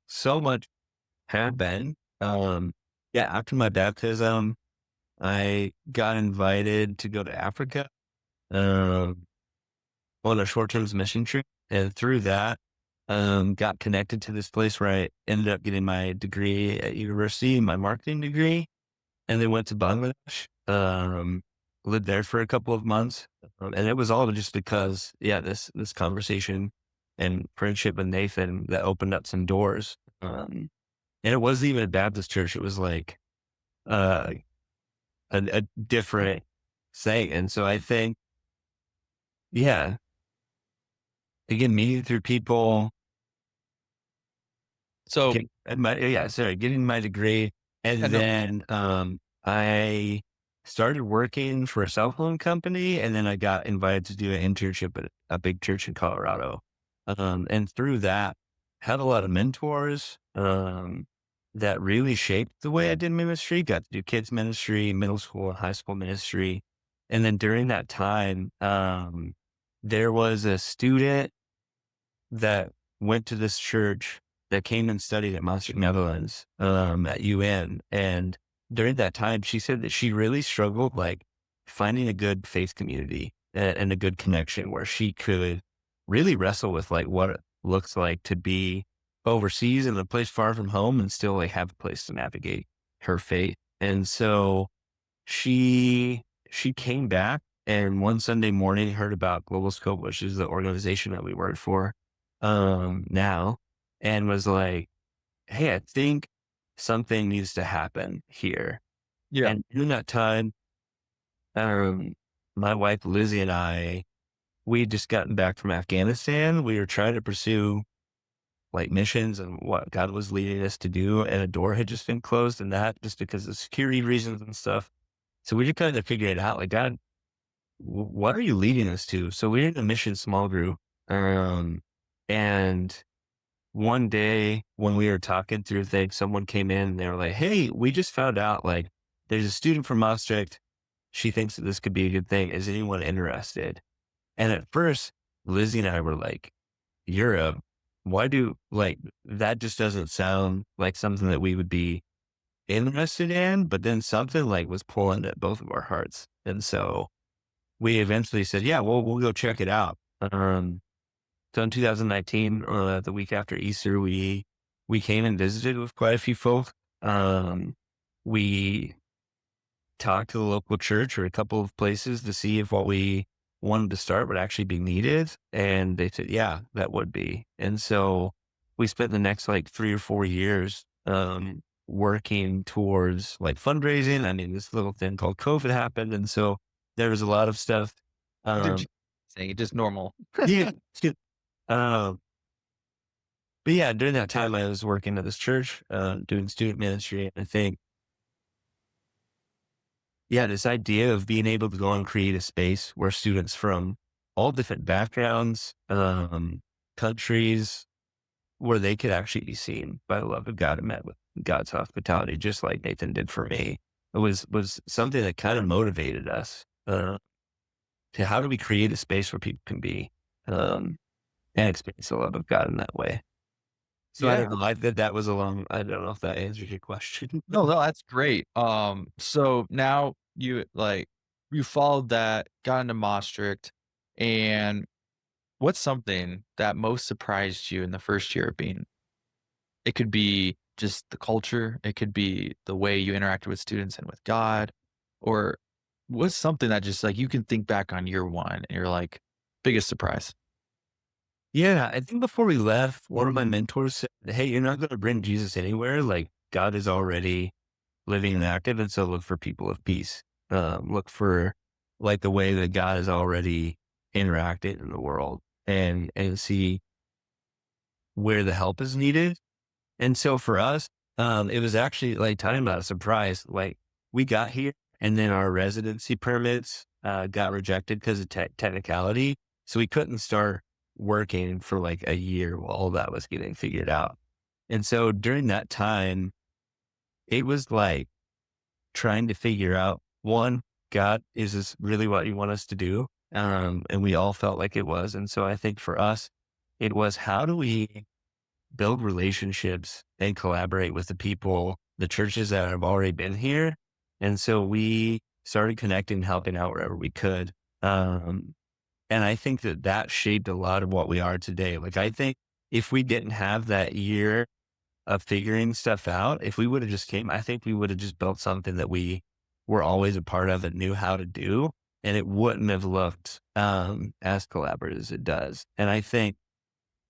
Speaker 1: So much happened. Yeah. After my baptism, I got invited to go to Africa. Um, on a short-term mission trip, and through that, got connected to this place where I ended up getting my degree at university, my marketing degree, and then went to Bangladesh. Lived there for a couple of months, and it was all just because, yeah, this conversation and friendship with Nathan that opened up some doors. And it wasn't even a Baptist church; it was like uh, a different thing. And so I think, yeah, again, meeting through people.
Speaker 2: So
Speaker 1: Getting my degree,
Speaker 2: I
Speaker 1: and
Speaker 2: know.
Speaker 1: then, I started working for a cell phone company, and then I got invited to do an internship at a big church in Colorado. And through that, had a lot of mentors, that really shaped the way I did ministry. Got to do kids ministry, middle school and high school ministry. And then during that time, there was a student that went to this church that came and studied at Maastricht, Netherlands, at UN. And during that time, she said that she really struggled, like finding a good faith community and a good connection where she could really wrestle with like what it looks like to be overseas in a place far from home and still like have a place to navigate her faith. And so she came back and one Sunday morning heard about Globalscope, which is the organization that we work for now, and was like, "Hey, I think something needs to happen here."
Speaker 2: Yeah.
Speaker 1: And in that time, um, my wife Lizzie and we had just gotten back from Afghanistan. We were trying to pursue like missions and what God was leading us to do, and a door had just been closed, and that just because of security reasons and stuff. So we just kind of figured it out, like, God, what are you leading us to? So we're in a mission small group, and one day when we were talking through things, someone came in and they were like, "Hey, we just found out like there's a student from Maastricht. She thinks that this could be a good thing. Is anyone interested?" And at first, Lizzie and I were like, "Europe? Why do like that just doesn't sound like something that we would be interested in?" But then something like was pulling at both of our hearts. And so we eventually said, "Yeah, we'll go check it out." So in 2019, the week after Easter, we came and visited with quite a few folk. We talked to the local church or a couple of places to see if what we wanted to start would actually be needed, and they said, "Yeah, that would be." And so we spent the next like 3 or 4 years. working towards like fundraising. I mean, this little thing called COVID happened. And so there was a lot of stuff.
Speaker 2: They're
Speaker 1: Um,
Speaker 2: just saying it just normal.
Speaker 1: yeah. Um, but yeah, during that time I was working at this church, doing student ministry. And I think, yeah, this idea of being able to go and create a space where students from all different backgrounds, countries, where they could actually be seen by the love of God and met with God's hospitality, just like Nathan did for me. It was something that kind of motivated us to how do we create a space where people can be um, and experience the love of God in that way. So I
Speaker 2: Yeah.
Speaker 1: don't know. That was a long. I don't know if that answers your question.
Speaker 2: No, no, that's great. So now you followed that, got into Maastricht, and what's something that most surprised you in the first year of being? It could be just the culture, it could be the way you interacted with students and with God, or what's something that just like you can think back on year one and you're like, biggest surprise.
Speaker 1: Yeah, I think before we left, one of my mentors said, "Hey, you're not going to bring Jesus anywhere. Like God is already living and active, and so look for people of peace. Look for like the way that God is already interacted in the world, and see where the help is needed." And so for us, it was actually like talking about a surprise. Like we got here, and then our residency permits got rejected because of technicality, so we couldn't start working for like a year while all that was getting figured out. And so during that time, it was like trying to figure out one, God, is this really what you want us to do? And we all felt like it was. And so I think for us, it was how do we build relationships and collaborate with the people, the churches that have already been here. And so we started connecting, helping out wherever we could. Um, and I think that that shaped a lot of what we are today. Like, I think if we didn't have that year of figuring stuff out, if we would have just came, I think we would have just built something that we were always a part of and knew how to do. And it wouldn't have looked as collaborative as it does. And I think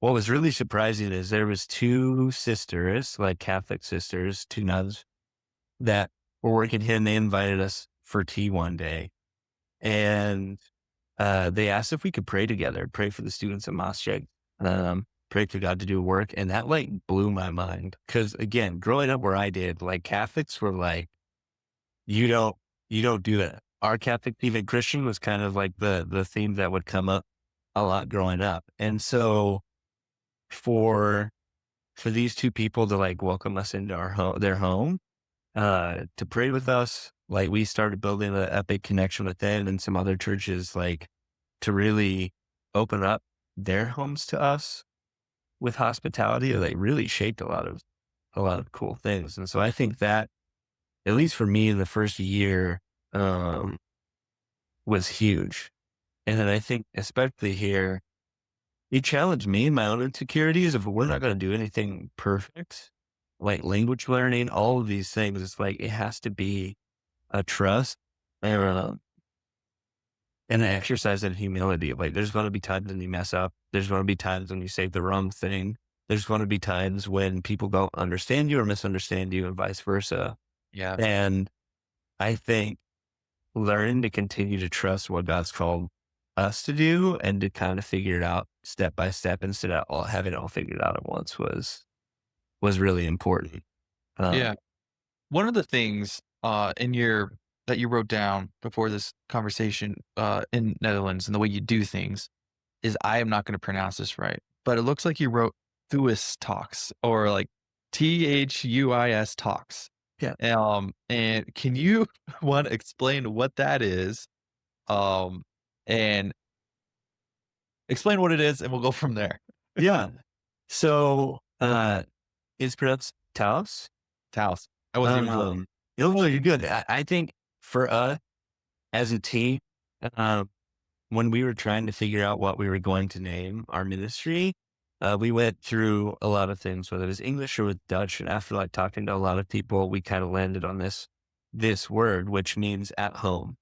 Speaker 1: what was really surprising is there was two sisters, like Catholic sisters, two nuns that were working here, and they invited us for tea one day. And they asked if we could pray together, pray for the students at Maastricht, pray for God to do work. And that like blew my mind. Cause again, growing up where I did, like Catholics were like, you don't, you don't do that. Our Catholic, even Christian was kind of like the theme that would come up a lot growing up. And so for these two people to like welcome us into our home, their home, to pray with us, like we started building a big connection with them and some other churches, like to really open up their homes to us with hospitality. They really shaped a lot of cool things. And so I think that, at least for me in the first year, um, was huge. And then I think, especially here, it challenged me and my own insecurities of we're not going to do anything perfect, like language learning, all of these things. It's like it has to be a trust and, and an exercise in humility. Like there's going to be times when you mess up. There's going to be times when you say the wrong thing. There's going to be times when people don't understand you or misunderstand you, and vice versa.
Speaker 2: Yeah.
Speaker 1: And I think learning to continue to trust what God's called us to do and to kind of figure it out step by step instead of all having it all figured out at once was really important.
Speaker 2: Yeah.
Speaker 1: Um,
Speaker 2: One of the things in your that you wrote down before this conversation in Netherlands and the way you do things is I am not going to pronounce this right, but it looks like you wrote Thuis talks or like Thuis talks.
Speaker 1: yeah,
Speaker 2: And can you one explain what that is? Um, and explain what it is, and we'll go from there.
Speaker 1: yeah. So it's pronounced Taos.
Speaker 2: Taos. I wasn't even close.
Speaker 1: Um, you're good. I think for us as a team, um, when we were trying to figure out what we were going to name our ministry, we went through a lot of things, whether it was English or with Dutch. And after like talking to a lot of people, we kind of landed on this word, which means at home.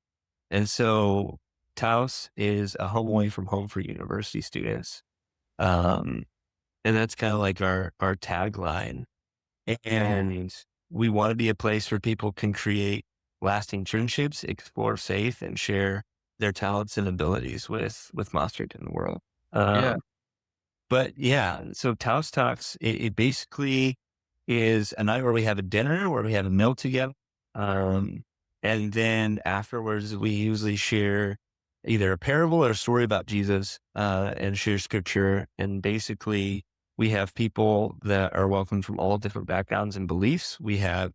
Speaker 1: And so Taos is a home away from home for university students. Um, and that's kind of like our tagline. And we want to be a place where people can create lasting friendships, explore faith, and share their talents and abilities with Maastricht in the world.
Speaker 2: Yeah.
Speaker 1: Um, but yeah, so Taos Talks, it basically is a night where we have a dinner, where we have a meal together. Um, and then afterwards, we usually share either a parable or a story about Jesus, and share scripture. And basically, we have people that are welcome from all different backgrounds and beliefs. We have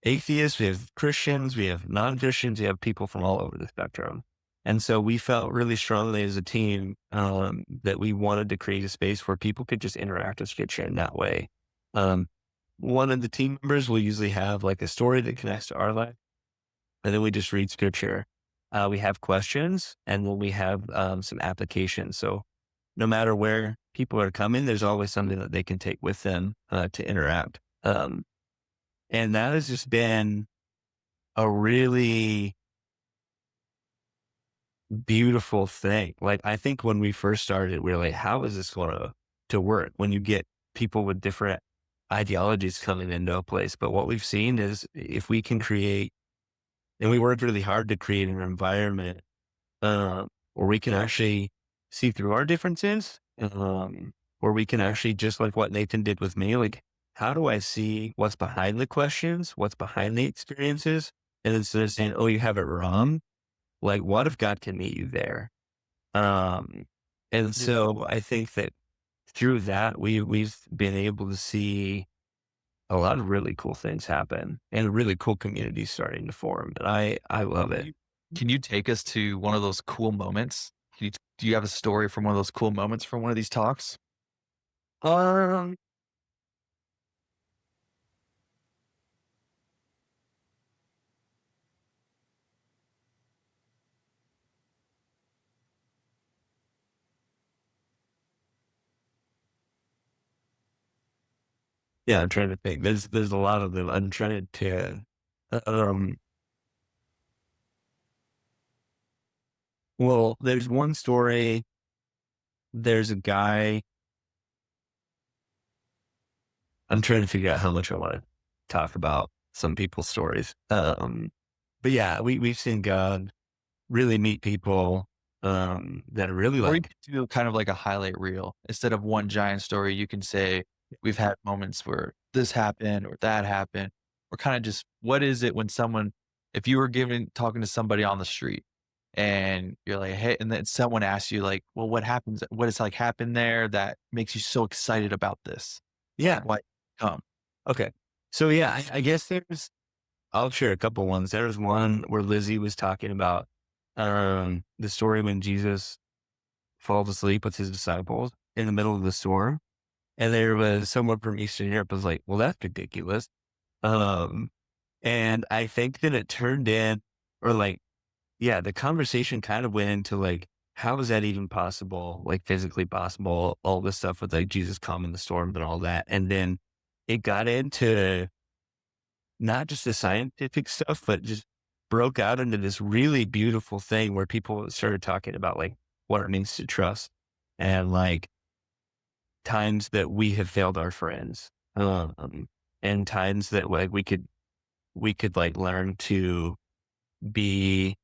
Speaker 1: atheists, we have Christians, we have non-Christians, we have people from all over the spectrum. And so we felt really strongly as a team that we wanted to create a space where people could just interact with scripture in that way. Um, One of the team members will usually have like a story that connects to our life, and then we just read scripture. We have questions, and then we have some applications. So no matter where people are coming, there's always something that they can take with them to interact. And that has just been a really beautiful thing. Like, I think when we first started, we were like, how is this going to work when you get people with different ideologies coming into a place? But what we've seen is if we can create, and we worked really hard to create an environment where we can actually see through our differences, where we can actually, just like what Nathan did with me, like, how do I see what's behind the questions, what's behind the experiences? And instead of saying, oh, you have it wrong, like, what if God can meet you there? Um, and
Speaker 2: Yeah.
Speaker 1: so I think that through that, we've been able to see a lot of really cool things happen and really cool communities starting to form. And I love it.
Speaker 2: Can you take us to one of those cool moments? Do you have a story from one of those cool moments from one of these talks?
Speaker 1: Um, yeah, I'm trying to think. There's a lot of them. I'm trying to. Um, well, there's one story. There's a guy. I'm trying to figure out how much I want to talk about some people's stories. But yeah, we've seen God really meet people that are really
Speaker 2: Or you
Speaker 1: like,
Speaker 2: could do kind of like a highlight reel. Instead of one giant story, you can say, we've had moments where this happened or that happened, or kind of just what is it when someone, if you were talking to somebody on the street and you're like, hey, and then someone asks you like, well, what has like happened there that makes you so excited about this?
Speaker 1: yeah,
Speaker 2: Why come?
Speaker 1: okay. So yeah, I guess I'll share a couple ones. There was one where Lizzie was talking about the story when Jesus falls asleep with his disciples in the middle of the storm. And there was someone from Eastern Europe was like, well, that's ridiculous. Um, and I think that it turned in, or like, yeah, the conversation kind of went into like, how is that even possible? Like physically possible, all this stuff with like Jesus calming the storm and all that. And then it got into not just the scientific stuff, but just broke out into this really beautiful thing where people started talking about like what it means to trust and like times that we have failed our friends. And times that like we could like learn to be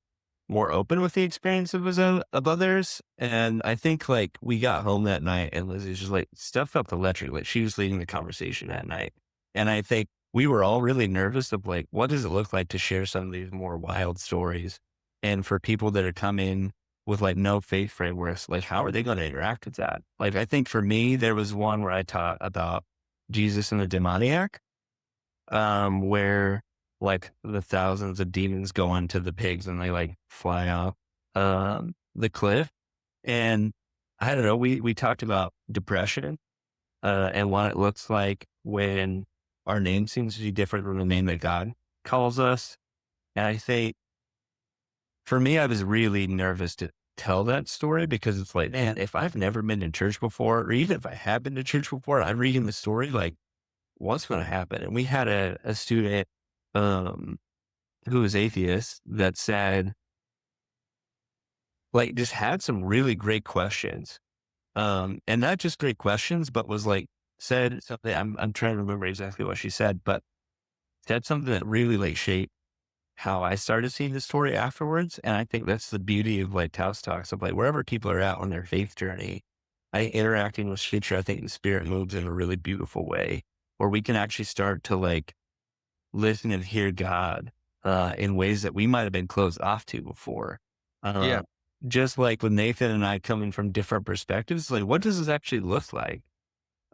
Speaker 1: more open with the experience of others. And I think like we got home that night and Lizzie's just like stuff felt electric. Like she was leading the conversation that night. And I think we were all really nervous of like, what does it look like to share some of these more wild stories? And for people that are coming with like no faith frameworks, like how are they going to interact with that? Like, I think for me, there was one where I taught about Jesus and the demoniac, where like the thousands of demons go into the pigs and they like fly off the cliff. And I don't know, we talked about depression and what it looks like when our name seems to be different from the name that God calls us. And I think for me, I was really nervous to tell that story because it's like, man, if I've never been to church before, or even if I have been to church before, I'm reading the story, like, what's going to happen? And we had a student um, who was atheist that said, like, just had some really great questions. And not just great questions, but was like, said something, I'm trying to remember exactly what she said, but that's something that really like shaped how I started seeing the story afterwards. And I think that's the beauty of like Taos talks of like wherever people are at on their faith journey, I interacting with scripture, I think the spirit moves in a really beautiful way where we can actually start to like listen and hear God in ways that we might have been closed off to before.
Speaker 2: Yeah,
Speaker 1: Uh, just like with Nathan and I coming from different perspectives, like what does this actually look like?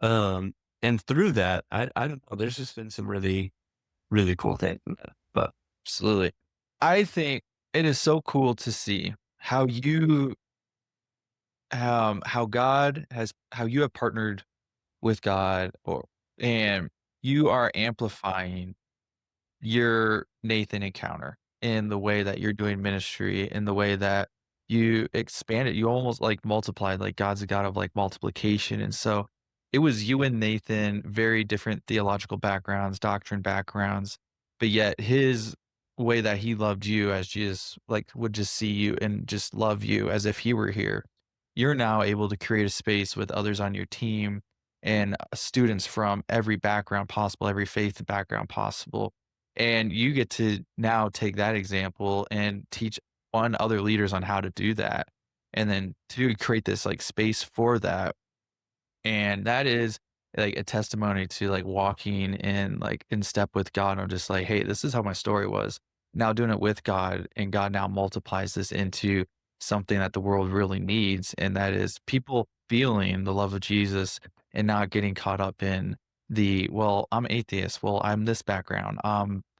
Speaker 1: Um, and through that, I don't know, there's just been some really, really cool things in that. But
Speaker 2: absolutely. I think it is so cool to see how you how you have partnered with God, and you are amplifying your Nathan encounter in the way that you're doing ministry, in the way that you expand it. You almost like multiplied, like God's a God of like multiplication. And so it was you and Nathan, very different theological backgrounds, doctrine backgrounds, but yet his way that he loved you as Jesus, like would just see you and just love you as if he were here. You're now able to create a space with others on your team and students from every background possible, every faith background possible, and you get to now take that example and teach 1, other leaders on how to do that, and then 2, create this, like, space for that, and that is, like, a testimony to, like, walking in, like, in step with God. I'm just like, "Hey, this is how my story was." Now doing it with God, and God now multiplies this into something that the world really needs, and that is people feeling the love of Jesus and not getting caught up in "Well, I'm atheist. Well, I'm this background,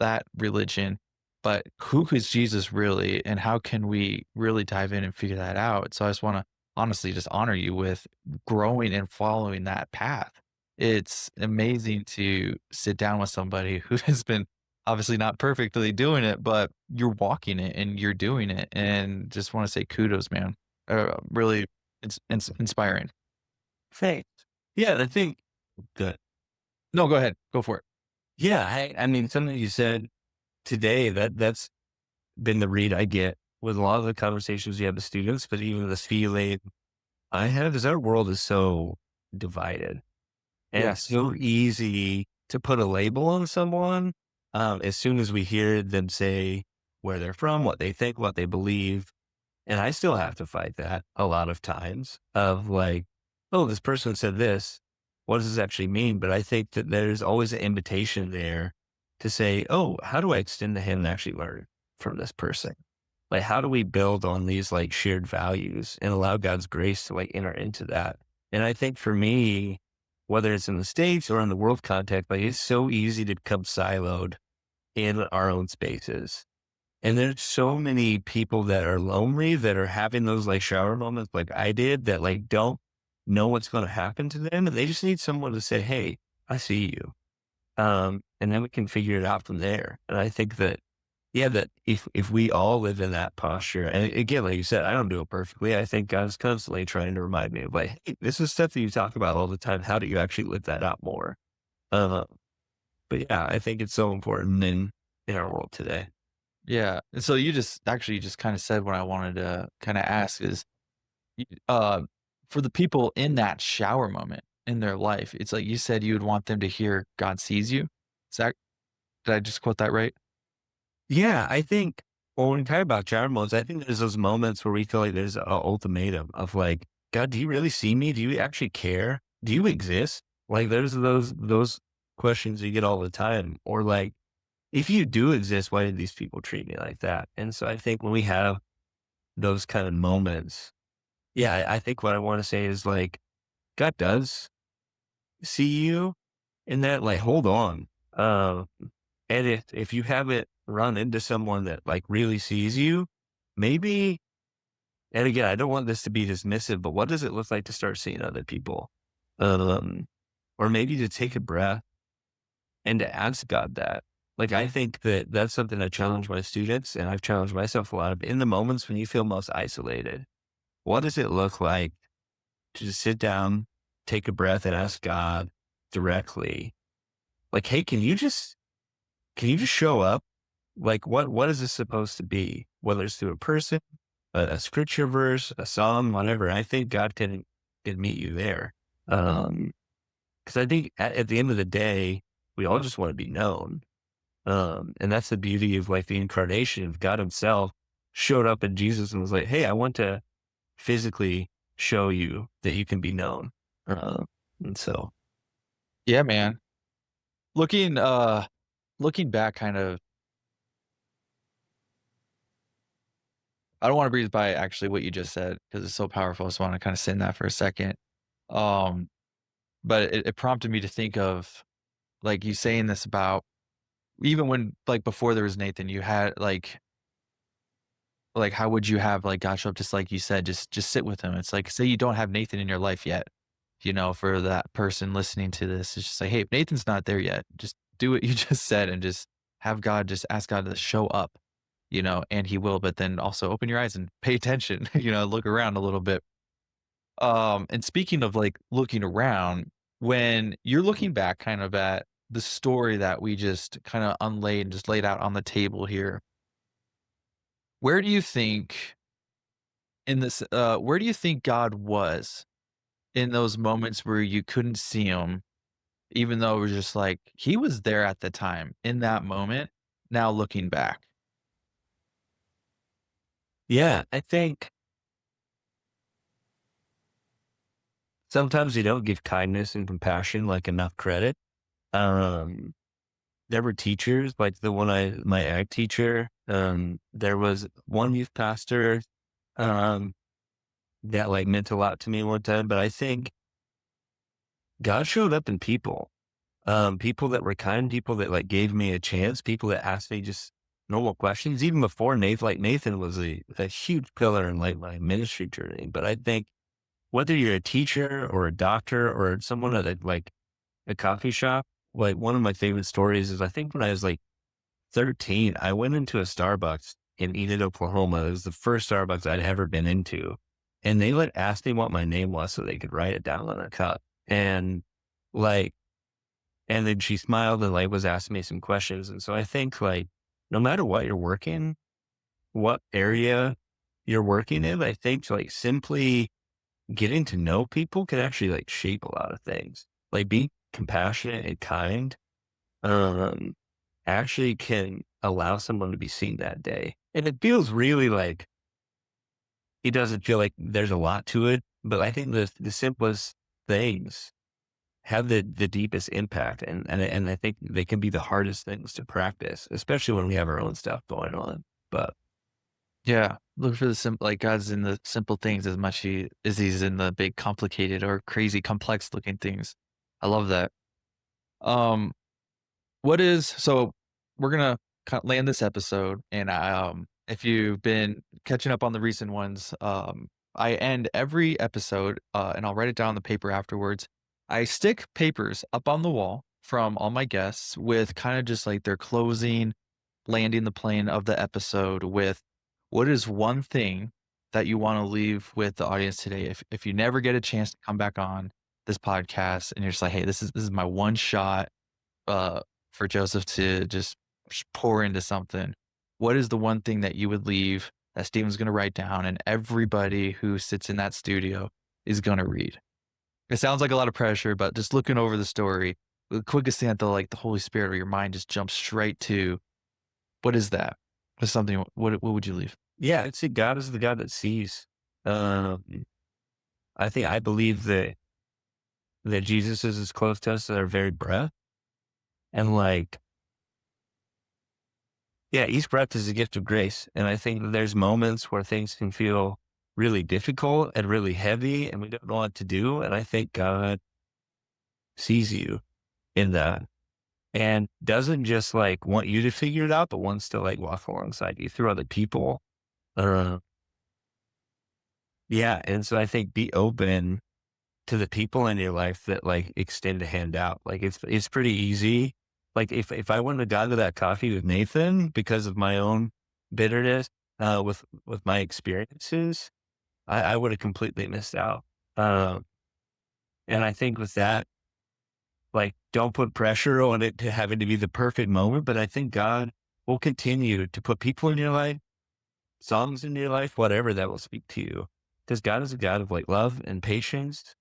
Speaker 2: that religion." But who is Jesus really, and how can we really dive in and figure that out? So I just wanna honestly just honor you with growing and following that path. It's amazing to sit down with somebody who has been obviously not perfectly doing it, but you're walking it and you're doing it. And just want to say kudos, man. Really, it's inspiring.
Speaker 1: thanks. Yeah, I think good.
Speaker 2: No, go ahead. Go for it.
Speaker 1: Yeah, I mean, something you said today that's been the read I get with a lot of the conversations we have with students, but even the feeling I have is our world is so divided and it's
Speaker 2: Yes.
Speaker 1: so easy to put a label on someone. As soon as we hear them say where they're from, what they think, what they believe. And I still have to fight that a lot of times of like, oh, this person said this. What does this actually mean? But I think that there's always an invitation there to say, oh, how do I extend to him and actually learn from this person? Like, how do we build on these like shared values and allow God's grace to like enter into that? And I think for me, whether it's in the States or in the world context, like it's so easy to become siloed in our own spaces. And there's so many people that are lonely that are having those like shower moments like I did that like don't know what's going to happen to them. And they just need someone to say, hey, I see you. And then we can figure it out from there. And I think that, yeah, that if we all live in that posture, and again, like you said, I don't do it perfectly. I think God's constantly trying to remind me of like, hey, this is stuff that you talk about all the time. How do you actually live that out more? Uh, but yeah, I think it's so important in our world today.
Speaker 2: Yeah. And so you just kind of said what I wanted to kind of ask is, y- uh, for the people in that shower moment in their life, it's like you said you would want them to hear God sees you. Is that, did I just quote that right?
Speaker 1: Yeah, I think when we talk about child modes, I think there's those moments where we feel like there's an ultimatum of like, God, do you really see me? Do you actually care? Do you exist? Like there's those questions you get all the time. Or like, if you do exist, why did these people treat me like that? And so I think when we have those kind of moments, yeah, I think what I want to say is like, God does see you in that, like, hold on. And if you haven't run into someone that like really sees you, maybe, and again, I don't want this to be dismissive, but what does it look like to start seeing other people? Um, or maybe to take a breath and to ask God that. Like, I think that that's something I challenge my students and I've challenged myself a lot of in the moments when you feel most isolated. What does it look like to just sit down, take a breath and ask God directly? Like, hey, can you just show up? Like, what is this supposed to be? Whether it's through a person, a scripture verse, a song, whatever. I think God can meet you there. Because I think at the end of the day, we all just want to be known. And that's the beauty of like the incarnation of God himself showed up in Jesus and was like, hey, I want to physically show you that you can be known. Uh, and so,
Speaker 2: Yeah, man. Looking looking back kind of I don't wanna breeze by actually what you just said because it's so powerful, so I wanna kinda sit in that for a second. Um, but it prompted me to think of, like, you saying this about even when like, before there was Nathan, you had, how would you have, like, God show up just like you said, just sit with him. It's like, say you don't have Nathan in your life yet, for that person listening to this, it's just like, "Hey, if Nathan's not there yet, just do what you just said and just have God just ask God to show up, and he will, but then also open your eyes and pay attention, look around a little bit." And speaking of, like, looking around, when you're looking back kind of at the story that we just kinda unlaid and just laid out on the table here, where do you think where do you think God was in those moments where you couldn't see him, even though it was just like he was there at the time in that moment, now looking back?
Speaker 1: yeah, I think sometimes you don't give kindness and compassion like enough credit. Um, there were teachers like my ag teacher. There was one youth pastor um, that like meant a lot to me one time, but I think God showed up in people. People that were kind, people that like gave me a chance, people that asked me just normal questions, even before Nathan. Like Nathan was a huge pillar in like my ministry journey. But I think whether you're a teacher or a doctor or someone at like a coffee shop, like one of my favorite stories is I think when I was like 13, I went into a Starbucks in Enid, Oklahoma. It was the first Starbucks I'd ever been into. And they like asked me what my name was so they could write it down on a cup. And like, and then she smiled and like was asking me some questions. And so I think like no matter what you're working, what area you're working in, I think like simply getting to know people can actually like shape a lot of things. Like being compassionate and kind, um, actually can allow someone to be seen that day. And it feels really like it doesn't feel like there's a lot to it, but I think the simplest things have the deepest impact, and I think they can be the hardest things to practice, especially when we have our own stuff going on. But
Speaker 2: Yeah, look for the like God's in the simple things as much as he's in the big, complicated or crazy, complex looking things. I love that. Um, What is so we're gonna land this episode, and if you've been catching up on the recent ones, I end every episode, and I'll write it down on the paper afterwards. I stick papers up on the wall from all my guests with kind of just like their closing, landing the plane of the episode with what is one thing that you want to leave with the audience today. If you never get a chance to come back on this podcast, and you're just like, hey, this is my one shot uh, for Joseph to just pour into something, what is the one thing that you would leave that Steven's going to write down and everybody who sits in that studio is going to read? It sounds like a lot of pressure, but just looking over the story, the quickest thing that the Holy Spirit or your mind just jumps straight to, what is that? What's something, what would you leave?
Speaker 1: yeah, I'd say God is the God that sees. Um, I believe that Jesus is as close to us as our very breath, and like yeah, each breath is a gift of grace. And I think that there's moments where things can feel really difficult and really heavy and we don't know what to do. And I think God sees you in that and doesn't just like want you to figure it out, but wants to like walk alongside you through other people. Uh, yeah. And so I think be open to the people in your life that like extend a hand out. Like it's pretty easy. Like if I wouldn't have gone to that coffee with Nathan because of my own bitterness, with my experiences, I would have completely missed out. Um, and I think with that, like don't put pressure on it to having to be the perfect moment. But I think God will continue to put people in your life, songs in your life, whatever that will speak to you. Because God is a God of like love and patience.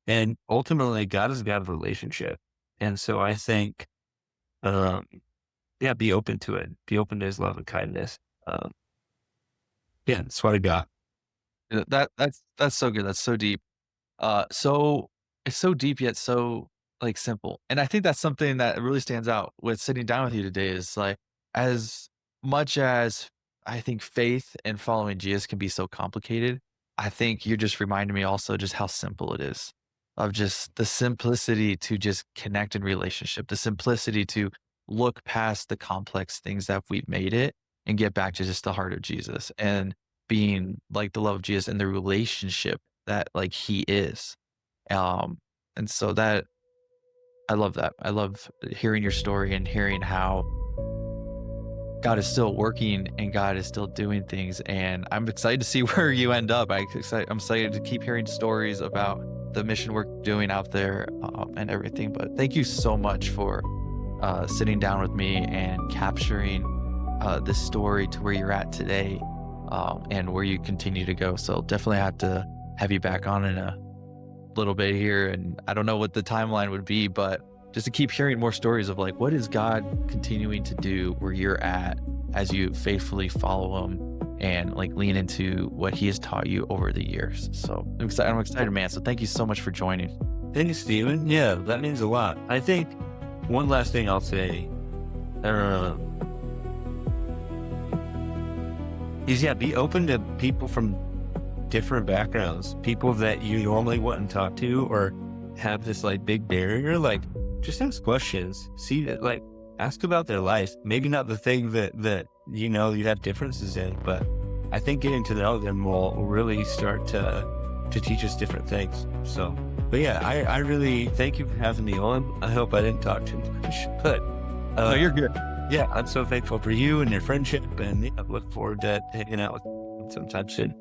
Speaker 1: And ultimately, God is a God of relationship. And so I think um, yeah, be open to it. Be open to his love and kindness. Um, yeah, that's what I got.
Speaker 2: That's so good. That's so deep. So it's so deep yet so like simple. And I think that's something that really stands out with sitting down with you today is like as much as I think faith and following Jesus can be so complicated, I think you're just reminding me also just how simple it is. Of just the simplicity to just connect in relationship, the simplicity to look past the complex things that we've made it and get back to just the heart of Jesus and being like the love of Jesus and the relationship that like he is. Um, and so that I love that. I love hearing your story and hearing how God is still working and God is still doing things. And I'm excited to see where you end up. I'm excited to keep hearing stories about the mission work doing out there and everything. But thank you so much for sitting down with me and capturing this story to where you're at today and where you continue to go. So definitely have to have you back on in a little bit here. And I don't know what the timeline would be, but just to keep hearing more stories of like, what is God continuing to do where you're at as you faithfully follow him and like lean into what he has taught you over the years. So I'm excited, man. So thank you so much for joining.
Speaker 1: Thank you, Steven. Yeah, that means a lot. I think one last thing I'll say is, yeah, be open to people from different backgrounds, people that you normally wouldn't talk to or have this like big barrier. Like, just ask questions. See that, like, ask about their life. Maybe not the thing that you know you have differences in, but I think getting to know them will really start to teach us different things. So, but yeah, I really thank you for having me on. I hope I didn't talk too much, but
Speaker 2: No, you're good.
Speaker 1: yeah, I'm so thankful for you and your friendship, and yeah, I look forward to hanging out with you sometime soon.